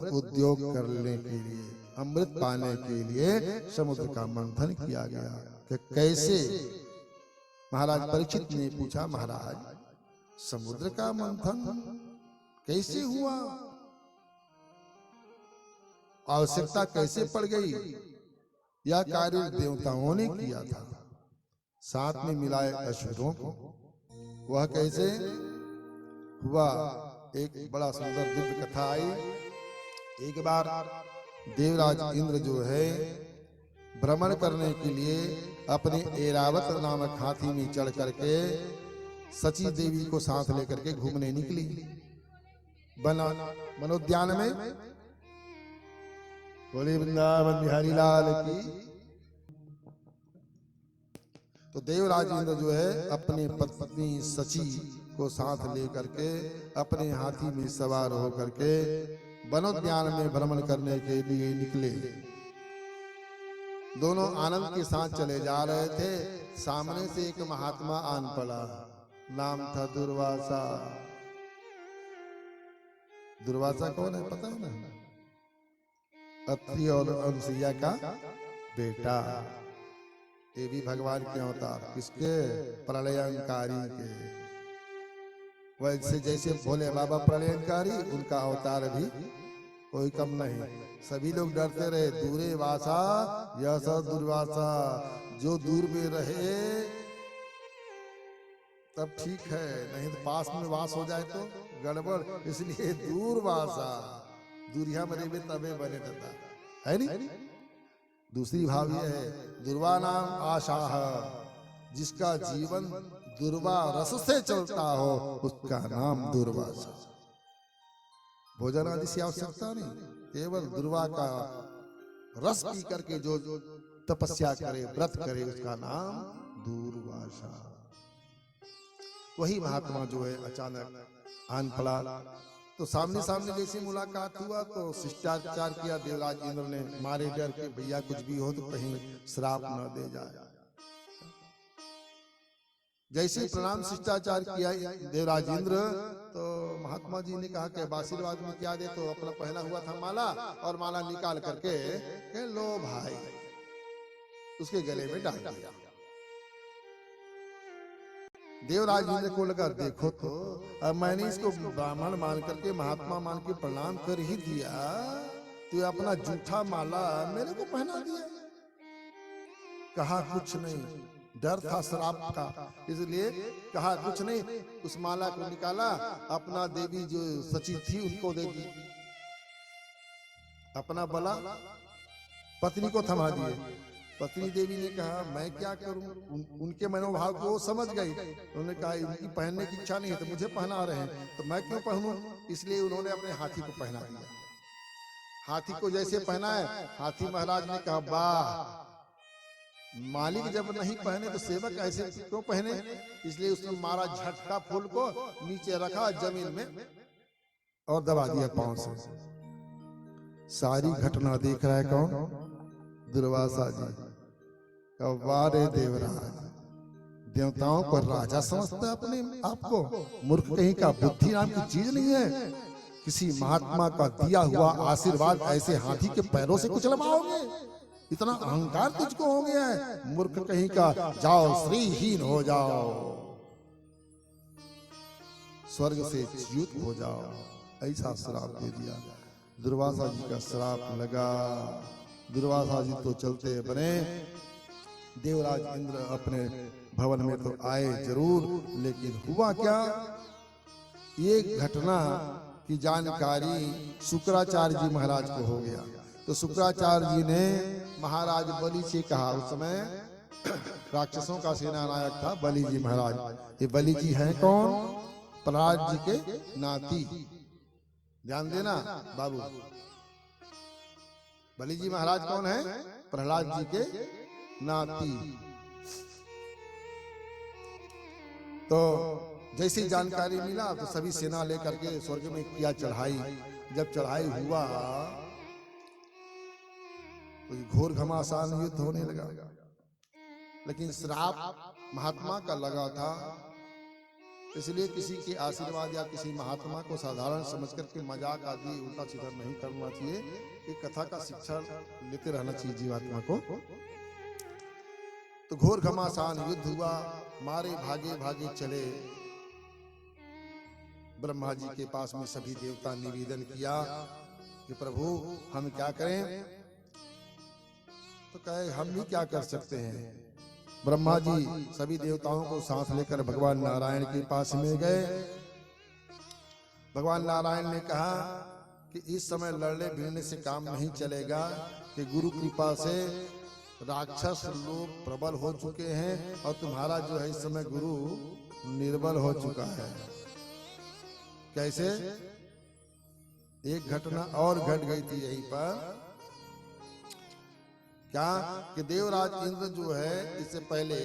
उद्योग करने के लिए, अमृत पाने के लिए समुद्र का मंथन किया गया। कि कैसे? महाराज परीक्षित ने पूछा, महाराज समुद्र का मंथन कैसे हुआ? आवश्यकता कैसे पड़ गई? यह कार्य देवताओं ने किया था, साथ में मिलाए असुरों को। वह कैसे हुआ? एक बड़ा सुंदर दिव्य कथा आई। एक बार देवराज इंद्र जो है भ्रमण करने के लिए अपने ऐरावत नामक हाथी में चढ़ करके सची देवी को साथ लेकर के घूमने निकली वनोद्यान में। बोले वृंदावन बिहारी लाल की। तो देवराज इंद्र जो है अपने पत्नी सची को साथ लेकर के अपने हाथी में सवार होकर के वनोद्यान में भ्रमण करने के लिए निकले। दोनों आनंद के साथ चले जा रहे थे। सामने से एक महात्मा आन पड़ा, नाम था दुर्वासा। दुर्वासा कौन है पता है ना? अत्रि और अनुसुईया का बेटा। ये भी भगवान के अवतार। किसके? प्रलयंकारी के। वैसे जैसे भोले बाबा प्रलयंकारी, उनका अवतार भी कोई कम नहीं। सभी लोग डरते रहे, दूरे वासा यह दुर्वासा। जो दूर में रहे तब ठीक है, नहीं तो पास में वास हो जाए तो गड़बड़। इसलिए दूर वासा, दूरिया मरे में तबे बने रहता है नहीं। दूसरी भाव यह है, दुर्वा नाम आशा, जिसका जीवन दुर्वा रस से चलता हो उसका नाम दुर्वासा। भोजन आदि से आवश्यकता नहीं, केवल दुर्वा का रस पी करके जो तपस्या करे, व्रत करे, उसका नाम दुर्वासा। वही महात्मा जो है अचानक आन पड़ा। तो सामने सामने जैसे मुलाकात हुआ तो शिष्टाचार किया देवराज इंद्र ने, मारे डर के भैया कुछ भी हो तो कहीं श्राप न दे जाए। जैसे प्रणाम शिष्टाचार किया देवराज इंद्र, तो महात्मा जी ने कहा कि आशीर्वाद में क्या दे? तो अपना पहना हुआ था माला, और माला निकाल करके लो भाई, उसके गले में डाल दिया। देवराज इंद्र को लगा, देखो तो अब मैंने इसको ब्राह्मण मान करके, महात्मा मान के प्रणाम कर ही दिया, तो अपना जूठा माला मेरे को पहना दिया। कहा कुछ नहीं, डर था श्राप का, इसलिए कहा कुछ नहीं। उस माला को निकाला, अपना देवी जो सची थी उनको दे दी, अपना बला पत्नी को थमा दिए। पत्नी देवी ने कहा मैं क्या करूं? उनके मनोभाव को समझ गई। उन्होंने कहा इनकी पहनने की इच्छा नहीं है तो मुझे पहना रहे हैं, तो मैं क्यों पहनूं? इसलिए उन्होंने अपने हाथी को पहना दिया। हाथी को जैसे पहना है, हाथी महाराज ने कहा वाह, मालिक जब नहीं पहने तो सेवक ऐसे क्यों पहने? इसलिए उसने मारा झटका, फूल को नीचे रखा जमीन में और दबा दिया पांव से। सारी घटना देख रहा है कौन? दुर्वासा जी। वारे देवराज, देवताओं को राजा समझता है अपने आपको? मूर्ख कहीं का, बुद्धि नाम की चीज नहीं है। किसी महात्मा का दिया हुआ आशीर्वाद ऐसे हाथी के पैरों से कुछ लमाओगे? इतना अहंकार तुझको हो गया है? मूर्ख कहीं का, जाओ श्रीहीन हो जाओ, स्वर्ग से च्युत हो जाओ। ऐसा श्राप दे दिया। दुर्वासा जी का श्राप लगा। दुर्वासा जी तो चलते बने। देवराज इंद्र अपने भवन में तो आए जरूर, लेकिन हुआ क्या? ये घटना की जानकारी शुक्राचार्य जी महाराज को हो गया। तो शुक्राचार्य जी ने महाराज बलि से कहा, उस समय राक्षसों का सेनानायक था बलि जी महाराज। ये बलि जी हैं कौन? प्रहलाद जी के नाती। ध्यान देना बाबू, बलि जी महाराज कौन है? प्रहलाद जी के नाती। तो जैसी जानकारी मिला तो सभी सेना लेकर के स्वर्ग में किया चढ़ाई। जब चढ़ाई हुआ तो घोर घमासान युद्ध होने लगा। लेकिन श्राप महात्मा का लगा था इसलिए किसी के आशीर्वाद या किसी महात्मा को साधारण समझकर के मजाक आदि उल्टा सीधा नहीं करना चाहिए। कि कथा का शिक्षा लेते रहना चाहिए जीवात्मा को। तो घोर घमासान युद्ध हुआ, मारे भागे भागे चले। ब्रह्मा जी के पास में सभी देवता निवेदन किया कि प्रभु हम क्या करें। तो कहे हम भी क्या कर सकते हैं। ब्रह्मा जी सभी देवताओं को साथ लेकर भगवान नारायण के पास में गए। भगवान नारायण ने कहा कि इस समय लड़ने भिड़ने से काम नहीं चलेगा, कि गुरु कृपा से राक्षस लोग प्रबल हो चुके हैं और तुम्हारा जो है इस समय गुरु निर्बल हो चुका है। कैसे? एक घटना और घट गई थी यहीं पर। क्या कि देवराज इंद्र जो है, इससे पहले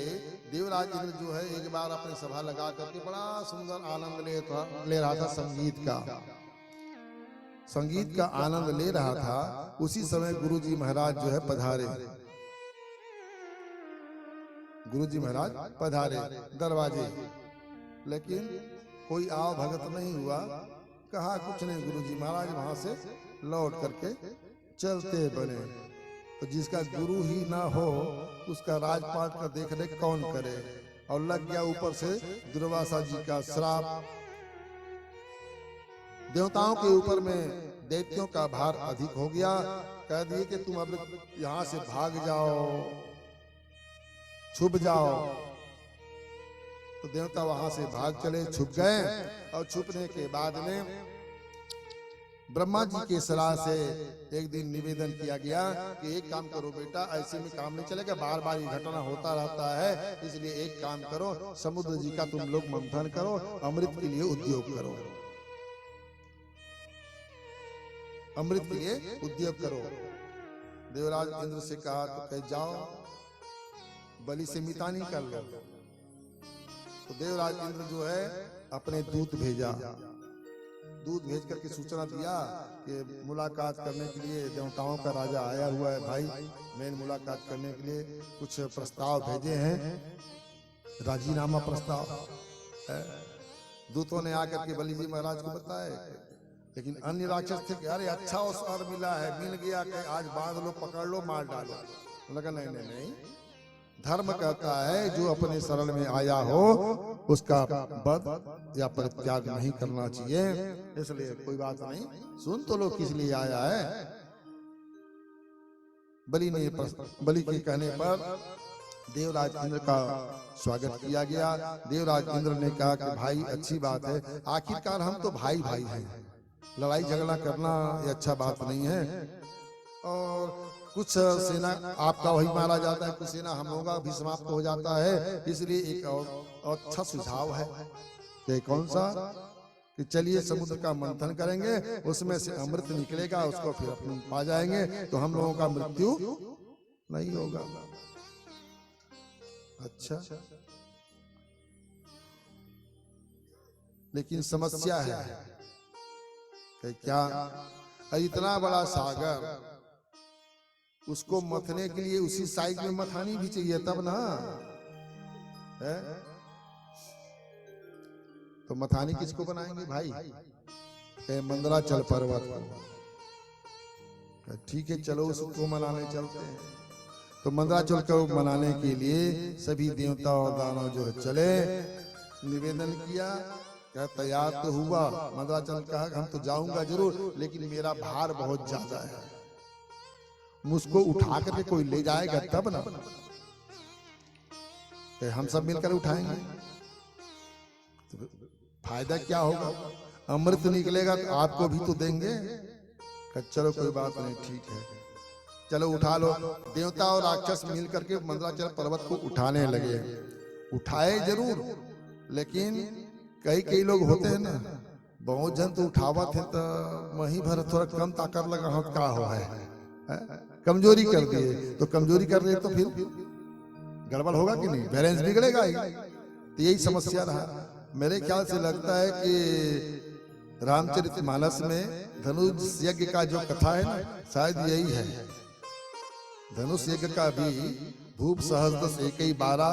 देवराज इंद्र जो है एक बार अपनी सभा लगा करके बड़ा सुंदर आनंद ले रहा था। संगीत का आनंद ले रहा था। उसी समय गुरु जी महाराज जो है पधारे। गुरु जी महाराज पधारे दरवाजे, लेकिन कोई आव भगत नहीं हुआ। कहा कुछ नहीं, गुरु जी महाराज वहां से लौट करके चलते बने। तो जिसका गुरु ही ना हो उसका राजपाट का देख रेख कौन करे। और लग गया ऊपर से दुर्वासा जी का श्राप। देवताओं के ऊपर में दैत्यों का भार अधिक हो गया। कह दिए कि तुम अब यहाँ से भाग जाओ, छुप जाओ। तो देवता वहां से भाग चले, छुप गए। और छुपने के बाद में ब्रह्मा जी के सलाह से एक दिन निवेदन किया गया कि एक काम करो बेटा, ऐसे में काम नहीं चलेगा, बार बार ये घटना होता रहता है। इसलिए एक काम करो, समुद्र जी का तुम लोग मंथन करो, अमृत के लिए उद्योग करो, अमृत के लिए उद्योग करो। देवराज इंद्र से कहा तो कह जाओ बलि से मितानी कर लो। तो देवराज इंद्र जो है अपने दूत भेजा। दूत भेज करके सूचना दिया कि मुलाकात करने के लिए देवताओं का राजा आया हुआ है भाई, मेन मुलाकात करने के लिए कुछ प्रस्ताव भेजे हैं, राजीनामा प्रस्ताव है। दूतों ने आकर के बलि जी महाराज को बताया। लेकिन अन्य राक्षस थे कि अरे अच्छा अवसर मिला है, मिल गया कि आज बांध लो, पकड़ लो, मार डालो। लगा नहीं नहीं नहीं, धर्म कहता है जो अपने शरण में आया हो उसका वध या परित्याग नहीं करना चाहिए। इसलिए कोई बात नहीं, सुन तो लो किस लिए आया है। बलि के कहने पर देवराज इंद्र का स्वागत किया गया। देवराज इंद्र ने कहा कि भाई अच्छी बात है, आखिरकार हम तो भाई भाई हैं, लड़ाई झगड़ा करना ये अच्छा बात नहीं है। और कुछ सेना आपका वही मारा जाता है, कुछ सेना हम लोगों का भी समाप्त हो जाता है। इसलिए एक और अच्छा सुझाव है कि कौन सा, कि चलिए समुद्र का मंथन करेंगे, उसमें से अमृत निकलेगा, उसको फिर अपन पा जाएंगे तो हम लोगों का मृत्यु नहीं होगा। अच्छा, लेकिन समस्या है कि क्या इतना बड़ा सागर, उसको मथने के लिए उसी साइज में मथानी भी चाहिए तब ना है। तो मथानी किसको बनाएंगे भाई? मंदराचल पर्वत को। ठीक है चलो उसको मनाने चलते हैं। तो मंदराचल को मनाने के लिए सभी देवता और दानव जो चले, निवेदन किया, क्या तैयार तो हुआ। मंदराचल कहा हम तो जाऊंगा जरूर, लेकिन मेरा भार बहुत ज्यादा है, मुझको उठा करके कोई ले जाएगा तब ना, तो हम सब मिलकर उठाएंगे तो फायदा क्या होगा? अमृत निकलेगा तो आपको भी तो देंगे। चलो कोई बात नहीं, ठीक है चलो उठा लो। देवता और राक्षस मिल करके मंदराचल पर्वत को उठाने लगे। उठाए जरूर, लेकिन कई लोग होते हैं ना, बहुत जन तो उठावत है तो वहीं भर थोड़ा कम ताकत लगा हो का हो है, कमजोरी कर दिए। तो कमजोरी कर रहे तो फिर गड़बड़ होगा कि नहीं, बैलेंस बिगड़ेगा ही। तो यही समस्या रहा। मेरे ख्याल से लगता है कि रामचरितमानस में धनुष यज्ञ का जो कथा है ना, शायद यही है। धनुष यज्ञ का भी भूप सहस्र 1 12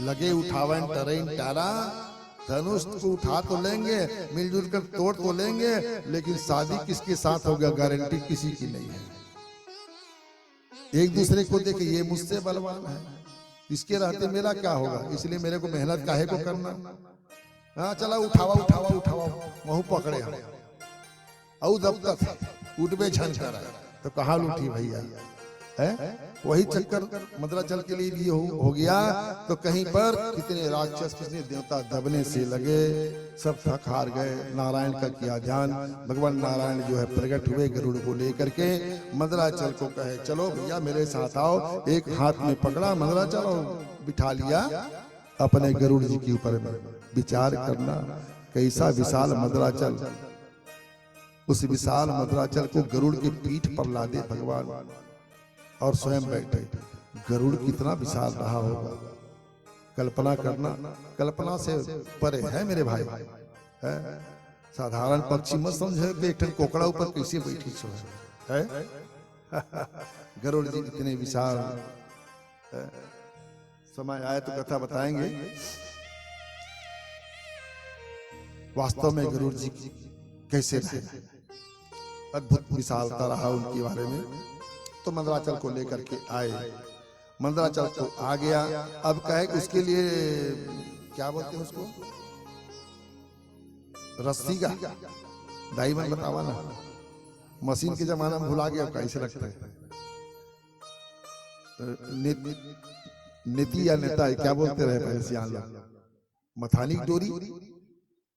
लगे उठावन टरेन टारा, धनुष को उठा तो लेंगे, मिलजुल कर तोड़ तो लेंगे, लेकिन शादी किसके साथ होगा गारंटी किसी की नहीं है। एक दूसरे को देखे ये मुझसे बलवान है, इसके रहते मेरा क्या होगा, इसलिए मेरे को मेहनत काहे को करना। हाँ चला उठावा उठावा उठावा वहू पकड़े हम और जब तक उठबे झन कर तो कहाँ लूटी भैया है। वही चक्कर मद्राचल के लिए भी हो गया। तो कहीं पर कितने राक्षस कितने देवता दबने से लगे, सब थक हार गए। नारायण का किया ध्यान, भगवान नारायण जो है प्रकट हुए गरुड़ को लेकर के। मद्राचल को कहे चलो भैया मेरे साथ आओ। एक हाथ में पकड़ा मद्राचल और बिठा लिया अपने गरुड़ जी के ऊपर में। विचार करना कैसा विशाल मद्राचल, उस विशाल मद्राचल को गरुड़ की पीठ पर लादे भगवान और स्वयं बैठे। गरुड़ कितना विशाल रहा होगा, कल्पना करना, कल्पना से परे है मेरे भाई है। साधारण पक्षी मत समझे कि एक कोकड़ा ऊपर कैसे बैठी सो है। गरुड़ जी इतने विशाल है। समय आए तो कथा बताएंगे। वास्तव में गरुड़ जी कैसे रहे, अद्भुत विशालता रहा उनके बारे में। तो मंदराचल को लेकर के आए, मंदराचल तो आ गया। अब कहे उसके लिए क्या बोलते हैं उसको, रस्सी का डायमंड बतावा ना, मशीन के जमाना में भुला गया कैसे रखते हैं। नीति या नेता क्या बोलते रहे पहले सियान लोग, मथानी की डोरी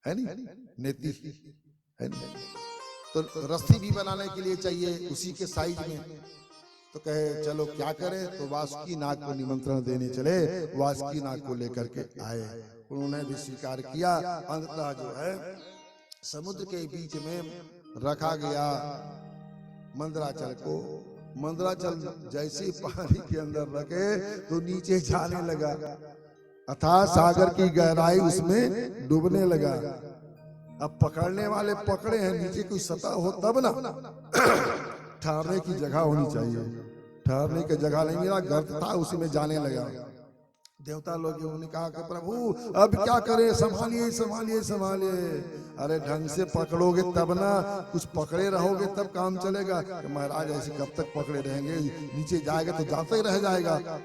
है नहीं, नेति है नहीं। तो रस्सी भी बनाने के लिए चाहिए उसी के साइज में। तो कहे चलो क्या करें, तो वासुकी नाग को निमंत्रण देने चले। वासुकी नाग को लेकर के आए, उन्होंने भी स्वीकार किया। अंततः जो है समुद्र के बीच में रखा गया मंदराचल को। मंदराचल जैसे पानी के अंदर रखे तो नीचे जाने लगा, अथाह सागर की गहराई उसमें डूबने लगा। अब पकड़ने वाले पकड़े हैं, नीचे कोई सतह हो तब ना। ठहरने की जगह होनी चाहिए, ठहरने की जगह नहीं मिला, गर्त था उसी में जाने लगा। देवता लोग उन्होंने कहा कि प्रभु अब क्या करें, संभालिए संभालिए संभालिए। अरे ढंग से पकड़ोगे तब ना, कुछ पकड़े रहोगे तब काम चलेगा। महाराज ऐसे कब तक पकड़े रहेंगे, नीचे जाएगा तो जाता ही रह जाएगा।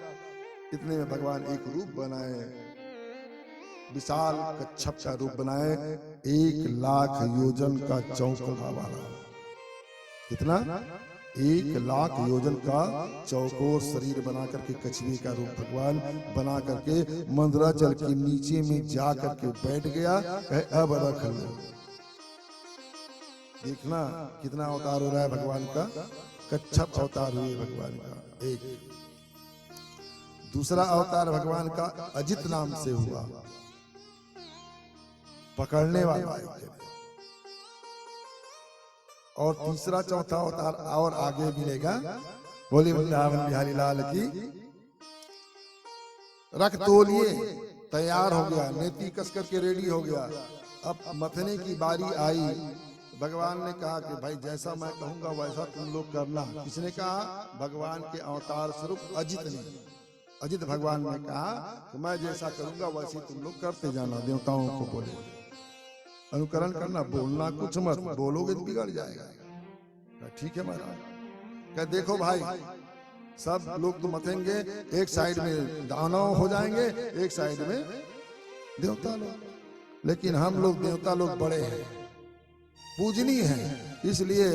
इतने में भगवान एक रूप बनाए, विशाल कच्छप का रूप बनाए, 1,00,000 योजन का चौकड़ा वाला। कितना, 1,00,000 योजन का चौकोर शरीर बना करके कछुए का रूप भगवान बना करके मंदराचल के नीचे में जा करके बैठ गया। अब रख लो, देखना कितना अवतार हो रहा है भगवान का। कच्छप अवतार हुए भगवान का एक। दूसरा अवतार भगवान का अजित नाम से हुआ, पकड़ने वाला। और तीसरा चौथा अवतार और आगे मिलेगा। बोले वृंदावन बिहारी लाल की। रख तोलिए, तैयार हो गया, नेति कस करके रेडी हो गया। अब मथने की बारी आई। भगवान ने कहा कि भाई जैसा मैं कहूंगा वैसा तुम लोग करना। किसने कहा, भगवान के अवतार स्वरूप अजित ने। अजित भगवान ने कहा कि मैं जैसा करूंगा वैसे तुम लोग करते जाना। देवताओं को बोले अनुकरण करना, बोलना कुछ मत, बोलोगे तो बिगड़ जाएगा। ठीक है महाराज। क्या देखो भाई, सब लोग तो मथेंगे, एक साइड में दानव हो जाएंगे, एक साइड में देवता लोग। लेकिन हम लोग देवता लोग बड़े हैं, पूजनीय हैं, इसलिए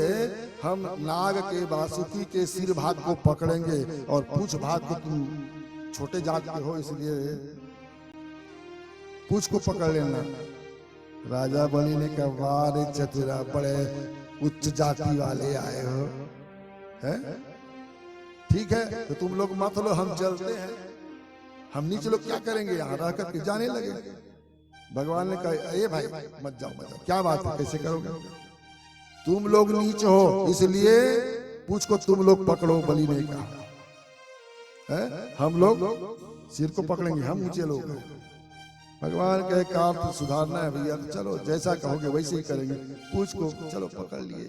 हम नाग के वासुकी के सिर भाग को पकड़ेंगे और पूछ भाग को तुम छोटे जात के हो इसलिए पूछ को पकड़ लेना। राजा बलि ने कहा वाह रे चतुरा, बड़े उच्च जाति वाले आए हो, है? ठीक है तो तुम लोग मत लो, हम चलते हैं। हम नीचे लोग क्या करेंगे, यहाँ रह करके जाने लगे। भगवान ने कहा अरे भाई मत जाओ मत जाओ, क्या बात है, कैसे करोगे? तुम लोग नीचे हो इसलिए पूछ को तुम लोग पकड़ो, बलि ने कहा है? हम लोग सिर को पकड़ेंगे, हम नीचे लोग। भगवान कहे कार्य सुधारना है भैया, तो चलो जैसा कहोगे वैसे ही करेंगे। पूछ को चलो पकड़ लिए।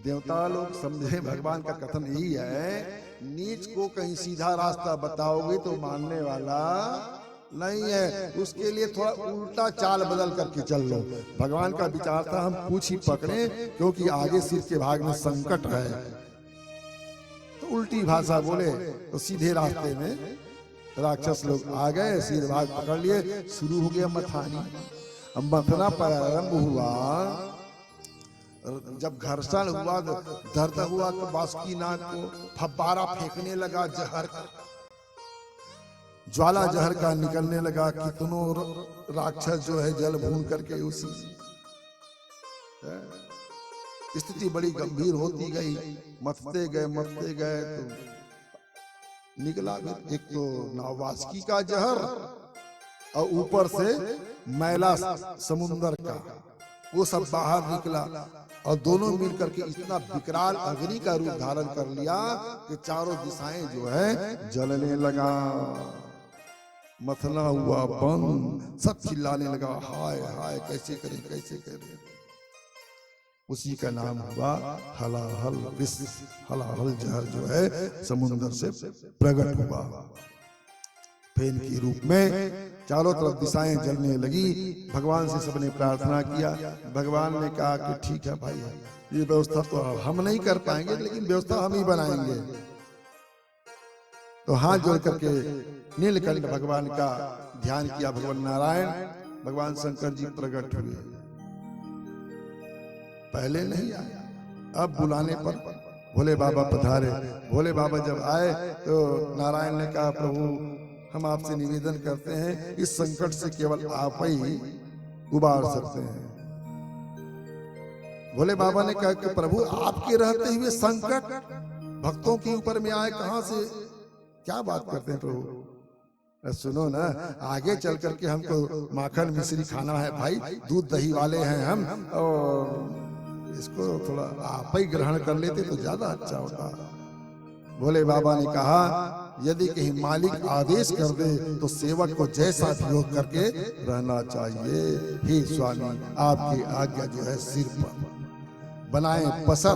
देवता लोग समझे भगवान का कथन यही है, नीच को कहीं सीधा रास्ता बताओगे तो मानने वाला नहीं है, उसके लिए थोड़ा उल्टा चाल बदल करके चल लो। भगवान का विचार था हम पूछ ही पकड़े, क्योंकि आगे सिर के भाग में संकट है। तो उल्टी भाषा बोले तो सीधे रास्ते में राक्षस लोग आ गए, सिर भाग पकड़ लिए, शुरू हो गया मथानी। अब मथना प्रारंभ हुआ, जब घर्षण हुआ, दर्द हुआ, तो बासुकीनाथ को फब्बारा फेंकने लगा जहर का, ज्वाला जहर का निकलने लगा। कितनों राक्षस जो है जल भून करके उसी स्थिति बड़ी गंभीर होती गई। मथते गए तो निकला एक तो नावासकी का जहर और ऊपर से मैला समुंदर का, वो सब बाहर निकला और दोनों मिलकर के इतना विकराल अग्नि का रूप धारण कर लिया कि चारों दिशाएं जो है जलने लगा। मथना हुआ बंद, सब चिल्लाने लगा, हाय हाय कैसे करें कैसे करें। उसी का नाम हुआ हलाहल विष। हलाहल जहर जो है समुद्र से प्रकट हुआ, फेन के रूप में चारों तरफ दिशाएं जलने लगी। भगवान से सबने प्रार्थना किया। भगवान ने कहा कि ठीक है भाई, ये व्यवस्था तो हम नहीं कर पाएंगे, लेकिन व्यवस्था हम ही बनाएंगे। तो हाथ जोड़ करके नीलकंठ भगवान का ध्यान किया। भगवान नारायण, भगवान शंकर जी प्रकट हुए। पहले नहीं आया, अब बुलाने पर भोले बाबा पधारे। भोले बाबा जब आए तो नारायण ने कहा, प्रभु हम आपसे निवेदन करते हैं, इस संकट से केवल आप ही उबार सकते हैं। भोले बाबा ने कहा कि प्रभु आपके रहते हुए संकट भक्तों के ऊपर में आए, कहां से, क्या बात करते हैं प्रभु। सुनो ना, आगे चल करके हमको माखन मिश्री खाना है भाई, दूध दही वाले हैं हम, और इसको थोड़ा आप ही ग्रहण कर लेते तो ज्यादा अच्छा होता। भोले बाबा ने कहा, यदि कहीं मालिक आदेश कर दे तो सेवक को जैसा भी हो करके रहना चाहिए। हे स्वामी, आपकी आज्ञा जो है सिर पर बनाए पसर,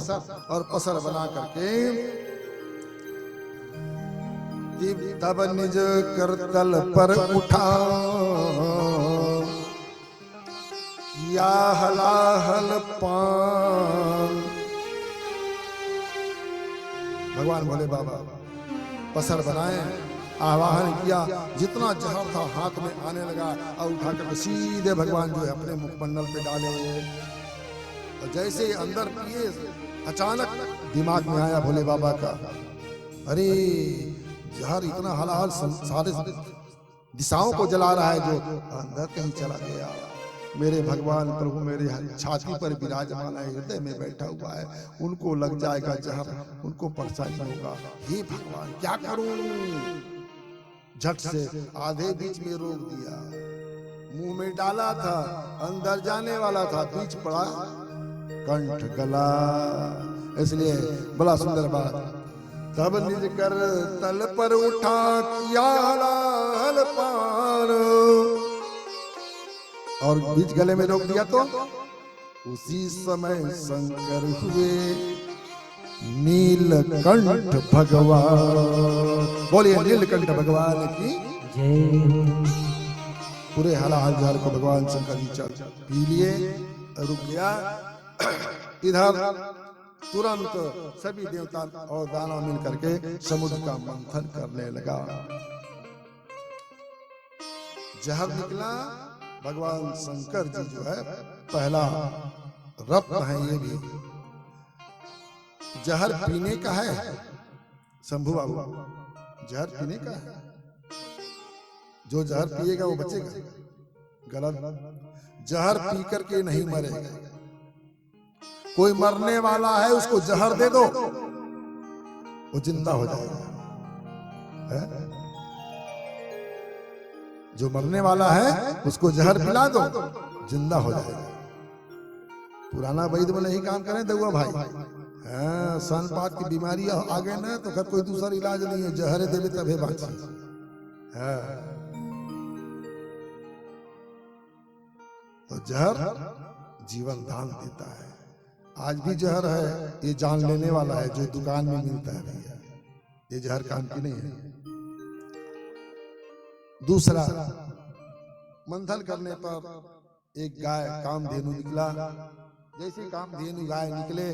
और पसर बना करके तब निज करतल पर उठा, किया हलाहल पान। भगवान भोले बाबा पसर बनाए, आवाहन किया, जितना जहर था हाथ में आने लगा और उठा कर सीधे भगवान जो है अपने मुखमंडल पे डाले। और जैसे अंदर पिए, अचानक दिमाग में आया भोले बाबा का, अरे जहर इतना हलाहल सारे दिशाओं को जला रहा है, जो अंदर कहीं चला गया। मेरे भगवान प्रभु मेरे छाती पर विराजमान है, हृदय में बैठा हुआ है, उनको लग जाएगा जहर, उनको परेशानी होगा। हे भगवान क्या करूं। झट से आधे बीच में रोक दिया, मुंह में डाला था, अंदर जाने वाला था, बीच पड़ा, कंठ गला। इसलिए बड़ा सुंदर बात, तब निज कर तल पर उठा, किया हलाहल पान, और बीच गले में रोक दिया। तो उसी समय शंकर हुए नीलकंठ भगवान। बोलिए नीलकंठ भगवान की जय। पूरे हलाहल जहर को भगवान शंकर जी चल पी लिए, रुक गया। इधर तुरंत सभी देवता और दानव मिल करके समुद्र का मंथन करने लगा। जहर निकला। भगवान शंकर जी जो है पहला रत्न है, ये भी जहर पीने का है। शंभू बाबू, जहर पीने का है, जो जहर पिएगा वो बचेगा। गलत, जहर पी करके नहीं मरेगा। कोई मरने वाला है, उसको जहर दे दो, वो जिंदा हो जाएगा। है? जो मरने वाला है उसको जहर पिला दो, जिंदा हो जाएगा। पुराना वैद्य में नहीं काम करें दउआ भाई। हाँ, सनपात की बीमारी आ गए ना, तो फिर कोई दूसरा इलाज नहीं है, जहर दे दे तभी बाँचे। तो जहर जीवन दान देता है। आज भी जहर है, ये जान लेने वाला है, जो दुकान में मिलता है भैया, ये जहर काम की नहीं है। दूसरा मंथन करने पर एक गाय कामधेनु निकला। जैसे कामधेनु गाय निकले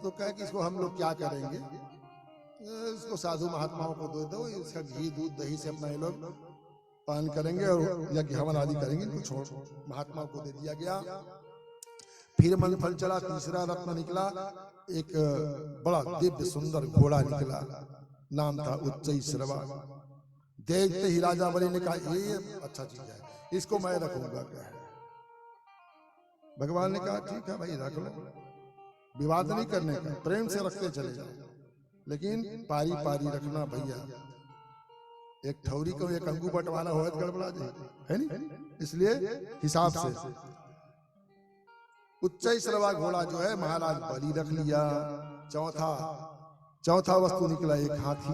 तो कहे कि इसको हम लोग क्या करेंगे, इसको साधु महात्माओं को दे दो, इसका घी दूध दही से अपना ये लोग पान करेंगे और यज्ञ हवन आदि करेंगे, इनको छोड़ महात्माओं को दे दिया गया। फिर मंथन चला, तीसरा रत्न निकला, एक बड़ा दिव्य सुंदर घोड़ा निकला, नाम था उच्चैःश्रवा। देखते ही राजा बलि ने कहा ये अच्छा चीज है, इसको मैं रखूंगा। भगवान ने कहा ठीक है भाई रख लो, विवाद नहीं करने का, प्रेम से रखते चले जाओ, लेकिन पारी पारी रखना भैया, एक ठौरी को एक अंगू बंटवाना हो गड़बड़ा जाए, है नहीं, इसलिए हिसाब से। उच्चैःश्रवा घोड़ा जो है महाराज बलि रख लिया। चौथा वस्तु निकला एक हाथी,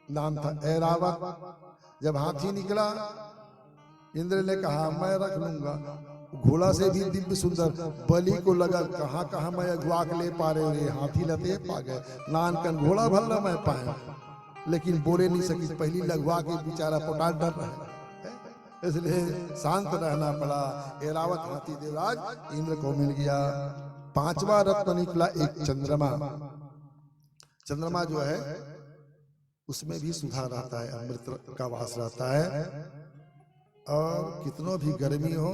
नाम था ऐरावत। जब हाथी निकला इंद्र ने कहा मैं रख लूंगा, घोड़ा से भी दिव्य सुंदर। बलि को लगा कहाँ मैं अगुआ के ले पा रहे, हाथी लते पा गए, नानकन घोड़ा भला मैं पाए, लेकिन बोले नहीं सकी, पहली लगवा के बेचारा पोटाल डर रहा है, इसलिए शांत रहना पड़ा। ऐरावत हाथी देवराज इंद्र को मिल गया। पांचवा रत्न निकला एक चंद्रमा। चंद्रमा जो है उसमें भी सुधा रहता है, अमृत का वास रहता है, और कितनों भी गर्मी हो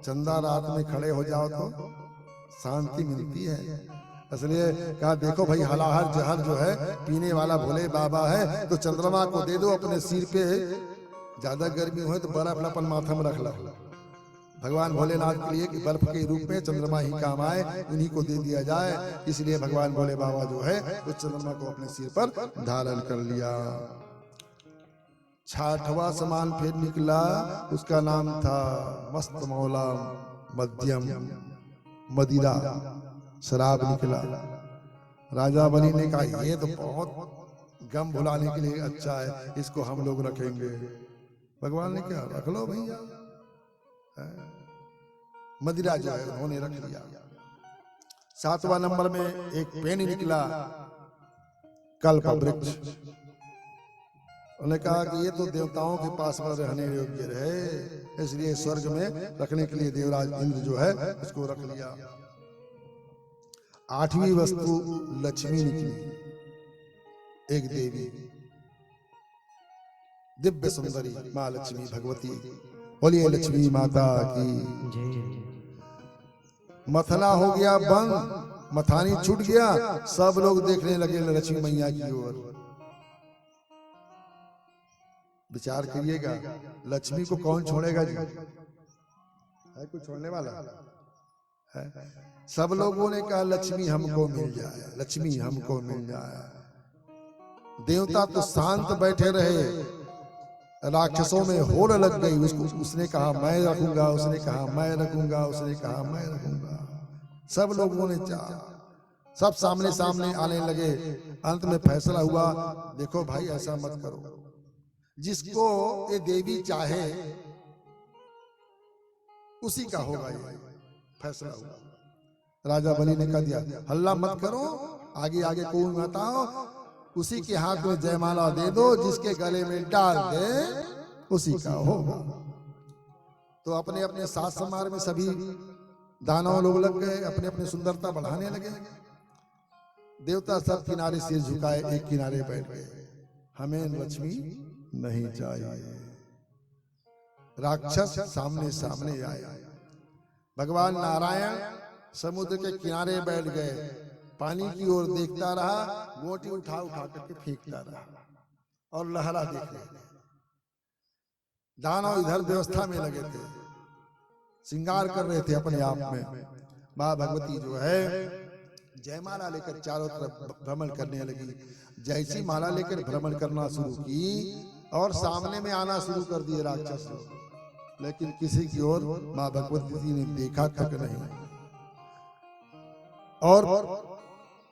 चंदा रात में खड़े हो जाओ तो शांति मिलती है। इसलिए कहा देखो भाई हलाहर जहर जो है पीने वाला भोले बाबा है, तो चंद्रमा को दे दो अपने सिर पे, ज्यादा गर्मी हो तो बर्फ अपन माथा में रख लो। भगवान भोलेनाथ के लिए कि बर्फ के रूप में चंद्रमा ही काम आए, उन्हीं को दे दिया जाए, इसलिए भगवान भोले बाबा जो है उस चंद्रमा को अपने सिर पर धारण कर लिया। छठवां समान फिर निकला, उसका नाम था मस्त मौला मध्यम मदिरा, शराब निकला। राजा बलि ने कहा ये तो बहुत गम भुलाने के लिए अच्छा है, इसको हम लोग रखेंगे। भगवान ने कहा रख लो भैया। मदिरा जो है उन्होंने रख लिया। सातवां नंबर में एक पेन निकला, कल्प वृक्ष। उन्होंने कहा कि ये तो देवताओं के पास में रहने योग्य रहे, इसलिए स्वर्ग में रखने के लिए देवराज इंद्र जो है उसको रख लिया। आठवीं वस्तु लक्ष्मी निकली, एक देवी दिव्य सुंदरी माँ लक्ष्मी भगवती। बोलिए लक्ष्मी माता की। मथना हो गया बंद, मथानी छूट गया, सब लोग देखने लगे लक्ष्मी मैया की ओर। विचार करिएगा लक्ष्मी को कौन छोड़ेगा जी, है कोई छोड़ने वाला है? सब लोगों ने कहा लक्ष्मी हमको मिल जाए, लक्ष्मी हमको मिल जाए। देवता तो शांत बैठे रहे, राक्षसों में होड़ लग गई। उसने कहा मैं रखूंगा, उसने कहा मैं रखूंगा, उसने कहा मैं रखूंगा। सब लोगों ने चाहा, सब सामने सामने आने लगे। अंत में फैसला हुआ देखो भाई ऐसा मत करो, जिसको ये देवी चाहे उसी का होगा, ये फैसला हुआ। राजा बलि ने कह दिया हल्ला मत करो, आगे आगे कोई मत आओ, उसी के हाथ में जयमाला दे दो, जिसके गले में डाल दे उसी का होगा। तो अपने अपने साथ समार में सभी दानव लोग लग गए, अपने अपने सुंदरता बढ़ाने लगे। देवता सब किनारे सिर झुकाए, एक किनारे बैठ गए, हमें लक्ष्मी नहीं चाहिए। राक्षस सामने सामने आए। भगवान नारायण समुद्र के किनारे बैठ गए, पानी की ओर देखता रहा, गोटी उठा उठा करके फेंकता रहा और लहरा देख रहे। दानव इधर व्यवस्था में लगे थे, श्रृंगार कर रहे थे अपने आप में। माँ भगवती जो है जयमाला लेकर चारों तरफ भ्रमण करने लगी। जैसी माला लेकर भ्रमण करना शुरू की और सामने में आना शुरू कर दिए राक्षस लोग, लेकिन किसी की ओर माँ भगवती ने देखा तक नहीं। और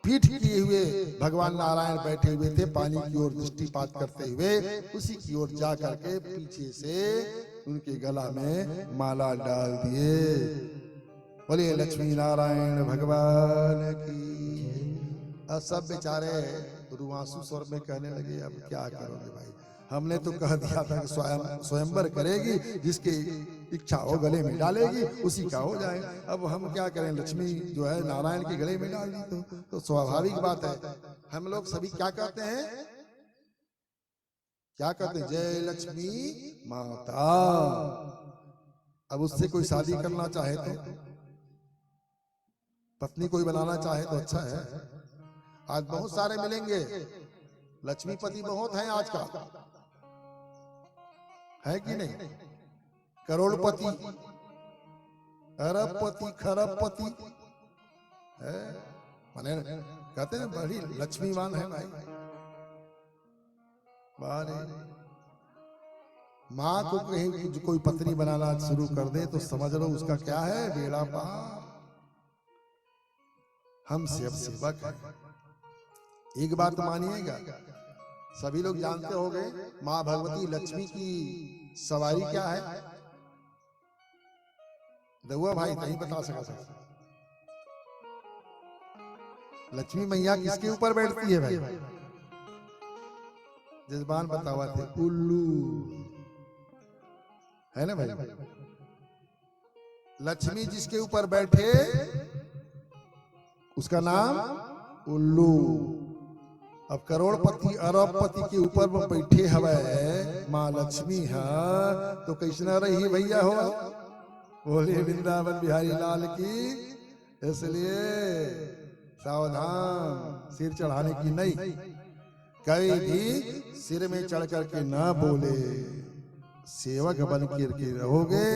पीठ किए हुए भगवान नारायण बैठे हुए थे, पानी की ओर दृष्टिपात करते हुए उसी की ओर जा करके पीछे से उनके गला में माला डाल दिए। बोलिए लक्ष्मी नारायण भगवान की। अब सब बेचारे रुआंसू स्वर में कहने लगे अब क्या करोगे भाई, हमने तो कह दिया था कि स्वयंवर करेगी, जिसके इच्छा हो गले में डालेगी, उसी का हो जाए। अब हम क्या करें, लक्ष्मी जो है नारायण के गले में डाल दी तो स्वाभाविक बात है। हम लोग सभी क्या कहते हैं, क्या कहते हैं, जय लक्ष्मी माता। अब उससे कोई शादी करना चाहे तो, पत्नी कोई बनाना चाहे तो अच्छा है। आज बहुत सारे मिलेंगे, लक्ष्मीपति बहुत हैं आजकल, है कि नहीं? करोड़पति, अरबपति, खरबपति है, माने कहते हैं बड़ी लक्ष्मीवान है भाई। बारे माँ को कहीं कोई पत्नी बनाना शुरू कर दे तो समझ लो उसका क्या है, बेड़ा पार। हम सब सेवक हैं। एक बात मानिएगा, सभी लोग जानते होंगे माँ भगवती लक्ष्मी की सवारी क्या है। रघुआ भाई नहीं बता सका। लक्ष्मी मैया किसके ऊपर बैठती है भाई? जजमान बतावा थे, उल्लू है ना भाई। लक्ष्मी जिसके ऊपर बैठे उसका नाम उल्लू। अब करोड़पति अरबपति के ऊपर वो बैठे हवे माँ लक्ष्मी है तो कैसना रही भैया हो। बोले वृंदावन बिहारी लाल की। इसलिए सावधान, सिर चढ़ाने की नहीं, कभी भी सिर में चढ़ करके ना बोले। सेवक बन के रहोगे,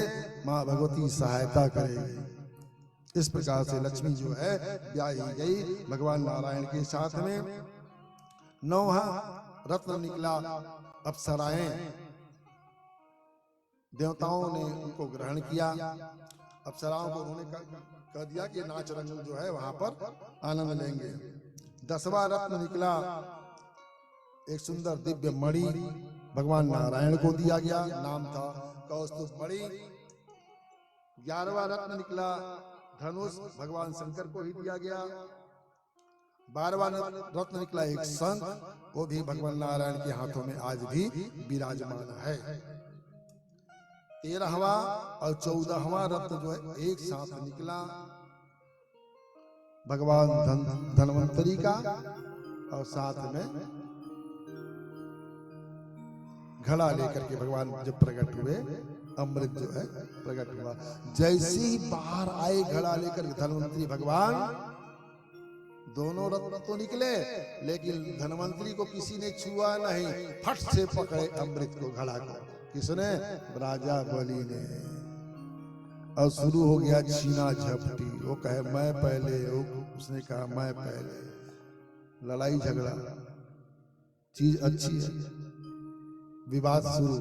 माँ भगवती सहायता करेगी। इस प्रकार से लक्ष्मी जो है ब्याही गई भगवान नारायण के साथ में। नौहा रत्न निकला, अप्सराएं देवताओं ने उनको ग्रहण किया। अप्सराओं को उन्होंने कह दिया कि नाच रंग जो है वहां पर आनंद लेंगे। 10वां रत्न निकला, एक सुंदर दिव्य मणि भगवान नारायण को दिया गया, नाम था कौस्तुभ मणि। 11वां रत्न निकला, धनुष भगवान शंकर को ही दिया गया। 12वां रत्न निकला एक शंख, वो भी भगवान नारायण के हाथों में आज भी विराजमान है। 13वां और 14वां रत्न जो है एक साथ निकला, भगवान धन्वंतरी का, और साथ में घड़ा लेकर के भगवान जब प्रकट हुए, अमृत जो है प्रकट हुआ। जैसे ही बाहर आए घड़ा लेकर धन्वंतरी भगवान, दोनों रत्न तो निकले लेकिन धन्वंतरी को किसी ने छुआ नहीं, फट से पकड़े अमृत को, घड़ा को। किसने? राजा बलि ने। और शुरू हो गया छीना झपटी। वो कहे मैं पहले, उसने कहा मैं पहले। लड़ाई झगड़ा, चीज अच्छी है, विवाद शुरू।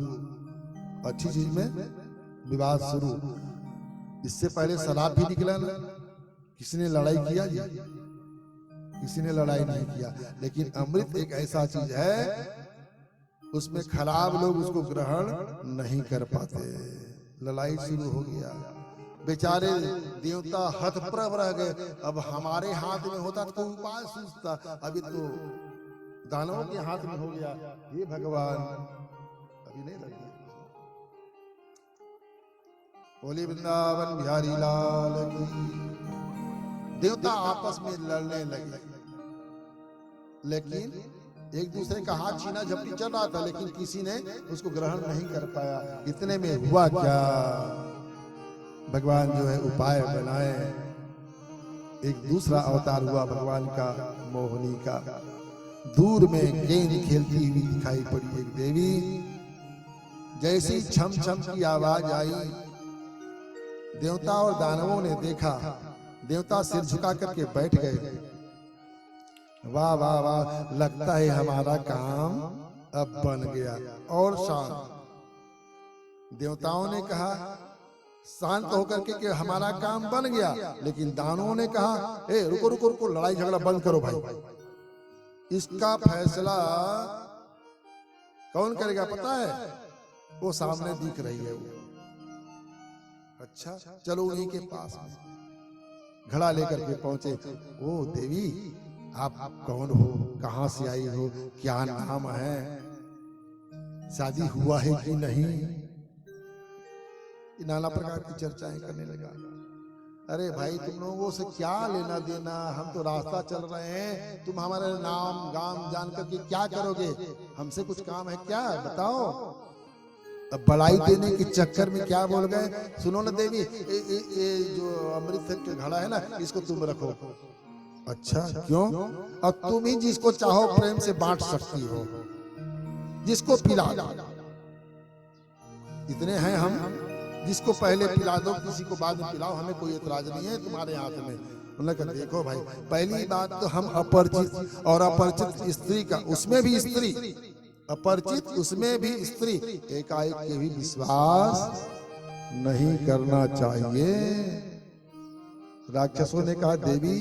अच्छी चीज में विवाद शुरू। इससे पहले शराब भी निकला ना, किसी ने लड़ाई किया जी? किसी ने लड़ाई नहीं किया। लेकिन अमृत एक ऐसा चीज है, उसमें खराब लोग उसको ग्रहण नहीं कर पाते। लड़ाई शुरू हो गया, बेचारे देवता हतप्रभ रह गए। अब हमारे हाथ में होता तो कोई उपाय सूझता, अभी तो दानवों के हाथ में हो गया। ये भगवान अभी नहीं लगी। बोले वृंदावन बिहारी लाल की। देवता आपस में लड़ने लगे, लेकिन एक दूसरे का हाथ छीना झपटी चल रहा था, लेकिन किसी ने उसको ग्रहण नहीं कर पाया। इतने में हुआ क्या, भगवान जो है उपाय बनाए। एक दूसरा अवतार हुआ भगवान का, मोहिनी का। दूर में गेंद खेलती हुई दिखाई पड़ी एक देवी। जैसी छम छम की आवाज आई, देवता और दानवों ने देखा। देवता सिर झुका करके बैठ गए। वाह वाह वाह, लगता है हमारा काम अब बन गया। और शांत। देवताओं ने कहा शांत होकर के कि हमारा काम बन गया, लेकिन दानवों ने कहा ए रुको रुको रुको, लड़ाई झगड़ा बंद करो भाई। इसका फैसला कौन करेगा पता है? वो सामने दिख रही है वो। अच्छा चलो उन्हीं के पास में घड़ा लेकर के पहुंचे। ओ देवी, आप कौन हो, कहां से आई हो, क्या नाम है, शादी हुआ है कि नहीं? नाना प्रकार की चर्चाएं करने लगा। अरे भाई तुम लोगों से क्या लेना देना, हम तो रास्ता चल रहे हैं, तुम हमारे नाम गाम जान करके क्या करोगे, हमसे कुछ काम है क्या, बताओ। अब बड़ाई देने के चक्कर में क्या बोल गए, सुनो ना देवी, ये जो अमृतसर के घड़ा है ना, इसको तुम रखो। अच्छा क्यों? अब तुम ही जिसको चाहो प्रेम से बांट सकती हो, जिसको पिला दो, इतने हैं हम, जिसको पहले पिला दो, किसी को बाद में पिलाओ, हमें कोई एतराज नहीं है तुम्हारे हाथ में। उन्होंने कहा देखो भाई, पहली बात तो हम अपरिचित और अपरिचित स्त्री का, उसमें भी स्त्री, अपरिचित उसमें भी स्त्री, एकाएक के भी विश्वास नहीं करना चाहिए। राक्षसों ने कहा देवी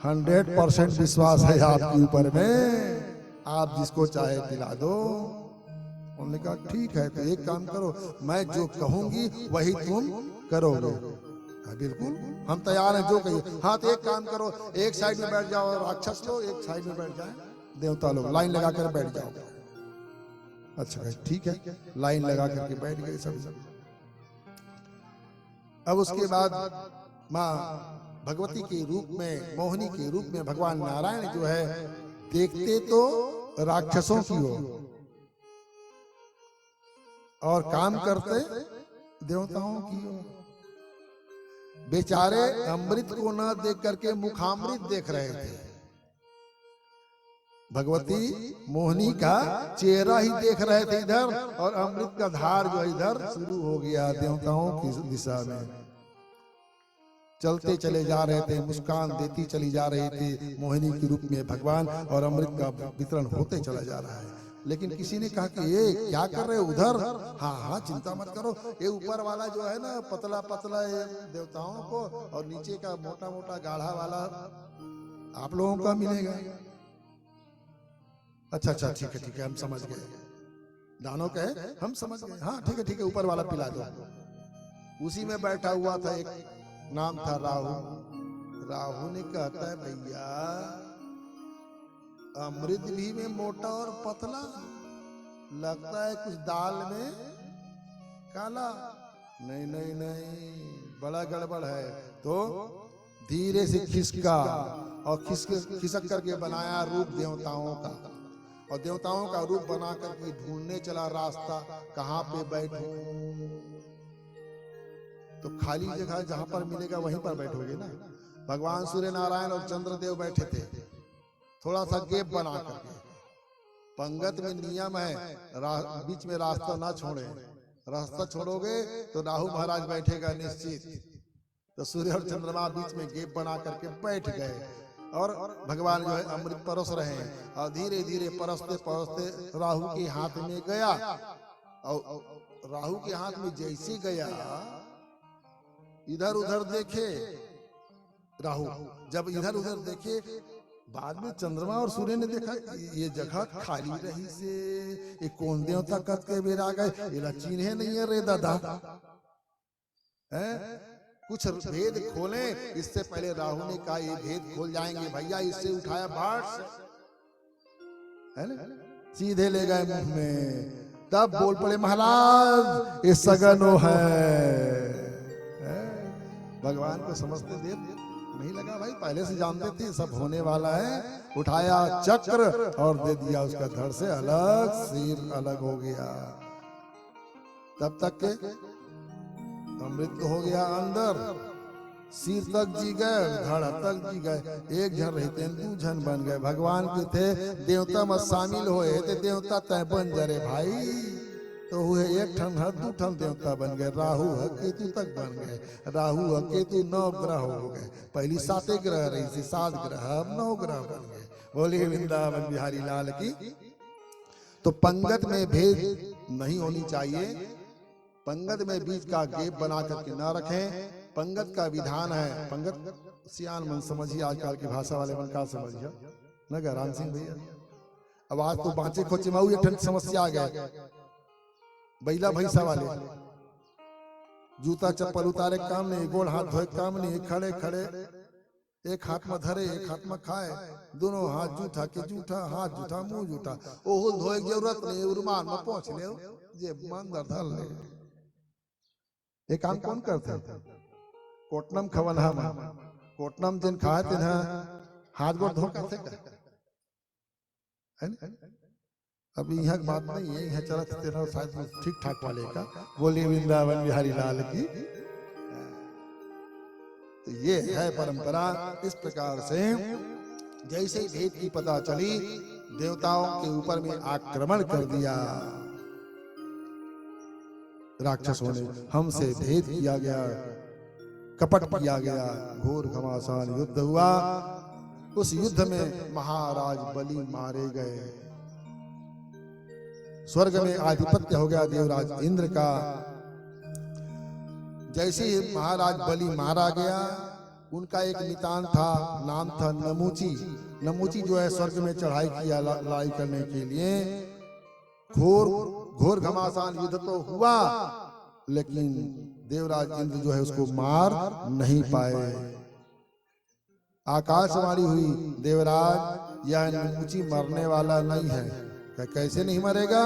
100% विश्वास है आपके ऊपर में, आप जिसको चाहे पिला दो। उन्होंने कहा ठीक है, तो एक काम करो, मैं जो कहूंगी वही तुम करोगे। बिल्कुल हम तैयार हैं, जो कहिए। हाँ तो एक काम करो, एक साइड में बैठ जाओ राक्षस लोग, एक साइड में बैठ जाए देवता लोग, लाइन लगा कर बैठ जाओ। अच्छा ठीक है, लाइन लगा करके बैठ गए सब। अब उसके बाद माँ भगवती के रूप में, मोहिनी के रूप में भगवान नारायण जो है, देखते तो राक्षसों की ओर और काम करते देवताओं की ओर। बेचारे अमृत को न देख करके मुखामृत देख रहे थे, भगवती मोहिनी का चेहरा ही देख रहे थे इधर, और अमृत का धार जो इधर शुरू हो गया देवताओं की दिशा में। चलते चले जा रहे थे, मुस्कान देती चली जा रही थी मोहिनी के रूप में भगवान, और अमृत का वितरण होते चला जा रहा है। लेकिन किसी ने कहा कि ये क्या कर रहे हो उधर? हाँ हाँ चिंता मत करो, ये ऊपर वाला जो है ना पतला पतला ये देवताओं को, और नीचे का मोटा मोटा गाढ़ा वाला आप लोगों का मिलेगा। अच्छा ठीक है हम समझ गए, दानों का है हम समझ गए, हाँ ठीक है ऊपर वाला पिला दो। उसी में बैठा हुआ था एक, नाम था राहु। राहु ने कहता है भैया अमृत भी में मोटा और पतला, लगता है कुछ दाल में काला। नहीं बड़ा गड़बड़ है। तो धीरे से खिसका और खिसक करके बनाया रूप देवताओं का, और देवताओं का रूप बना करके ढूंढने चला रास्ता, कहाँ पे बैठूं। तो खाली जगह जहां पर मिलेगा वहीं पर बैठोगे ना। भगवान सूर्य नारायण और चंद्रदेव बैठे थे, थोड़ा सा गेप बना करके। पंगत में नियम है बीच में रास्ता ना छोड़े, रास्ता छोड़ोगे तो राहु महाराज बैठेगा निश्चित। तो सूर्य और चंद्रमा बीच में गेप बना करके बैठ गए, और भगवान जो है अमृत परोस रहे हैं, और धीरे धीरे परसते परसते राहु के हाथ में गया। और राहु के हाथ में जैसे गया, इधर उधर देखे राहु, जब इधर उधर देखे, बाद में चंद्रमा और सूर्य ने देखा ये जगह खाली रही से, ये कौन देवता कत के बेर आ गए, ये चिन्हे नहीं है रे दादा, है कुछ भेद खोले। इससे पहले राहु ने कहा ये भेद खोल जाएंगे भैया, इससे उठाया बाट है ना, सीधे ले गए मुंह में। तब बोल पड़े महाराज ये सगनो है। भगवान को समझते देर नहीं लगा भाई, पहले से जानते थे सब होने वाला है। उठाया चक्र और दे दिया उसका धड़ से अलग, सिर अलग हो गया। तब तक के अमृत हो गया अंदर, सिर तक जी गए, धड़ तक जी गए। एक जन रहते दू जन बन गए। भगवान के थे देवता में शामिल होए थे, देवता तय बन जरे भाई। तो हुए एक ठन है, दू ठन देवता बन गए, राहु है केतु तक बन गए। राहु है केतु 9 ग्रह हो गए, पहली 7 ग्रह रही थी, 7 ग्रह अब 9 ग्रह बन गए। बोलिए वृंदावन बिहारी लाल की। तो पंगत में भेद नहीं होनी चाहिए, पंगत में बीच का गेप बना करके ना रखें। पंगत का विधान है, पंगत सियान मन समझिए, आजकल की भाषा वाले मन का समझिए न राम सिंह भैया। अब आज तो बाँचे खोचे माऊ एक ठन समस्या आ गए, बैला भैंसा वाले जूता चप्पल उतारे काम नहीं, गोड़ हाथ धोए काम नहीं, खड़े खड़े एक हाथ में धरे एक हाथ में खाए, दोनों हाथ जूठा के जूठा, हाथ जूठा मुंह जूठा। ओहुल धोए की जरूरत नहीं, रुमाल में पहुंच ले जे मन धर ले। ये काम कौन करते हैं? कोटनम खवन हम कोटनम जिन खाए थे ना हाथ गोड़ धो करते है ना? अभी यहाँ की बात नहीं है, यहाँ चला तेरा शायद ठीक ठाक वाले का बोली वृंदावन बिहारी लाल की। तो ये है परंपरा। इस प्रकार से जैसे ही भेद की पता चली, देवताओं के ऊपर में आक्रमण कर दिया। राक्षसों ने हमसे भेद किया गया, कपट किया गया, घोर घमासान युद्ध हुआ। उस युद्ध में महाराज बलि मारे गए। स्वर्ग में आधिपत्य हो गया देवराज इंद्र का। जैसे ही महाराज बलि मारा गया, उनका एक नितान था, नाम था नमूची। नमूची जो है स्वर्ग में चढ़ाई किया लड़ाई करने के लिए। घोर घमासान युद्ध तो हुआ, लेकिन देवराज इंद्र जो है उसको मार नहीं पाए। आकाशवाणी हुई, देवराज यह नमूची मरने वाला नहीं है। कैसे नहीं मरेगा?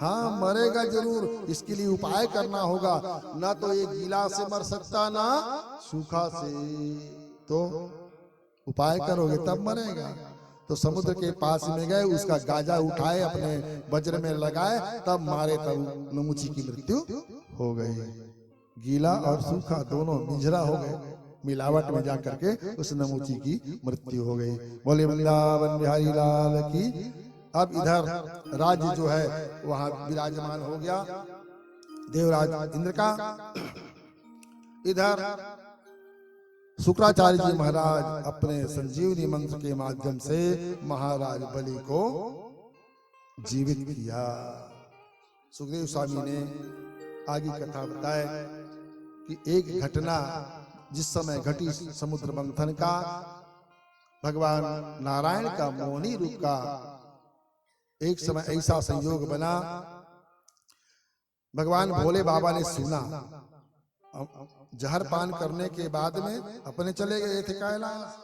हाँ मरेगा जरूर, इसके लिए उपाय करना होगा। ना तो ये गीला से मर सकता, ना सूखा से। तो उपाय करोगे तब मरेगा। तो समुद्र के पास में गए, उसका गाजा उठाए, अपने वज्र में लगाए, तब मारे, तब नमूची की मृत्यु हो गई। गीला और सूखा दोनों मिझरा हो गए, मिलावट में जाकर के उस नमूची की मृत्यु हो गई। बोले वृंदावन बिहारी लाल की। अब इधर राज्य जो है वहां विराजमान हो गया देवराज इंद्र का। इधर शुक्राचार्य जी महाराज अपने संजीवनी मंत्र के माध्यम से महाराज बलि को जीवित किया। सुखदेव स्वामी ने आगे कथा बताए कि एक घटना जिस समय घटी समुद्र मंथन का, भगवान नारायण का मोहिनी रूप का एक समय ऐसा संयोग बना, भगवान भोले बाबा ने सुना। जहर पान करने के बाद में अपने चले गए थे कैलाश।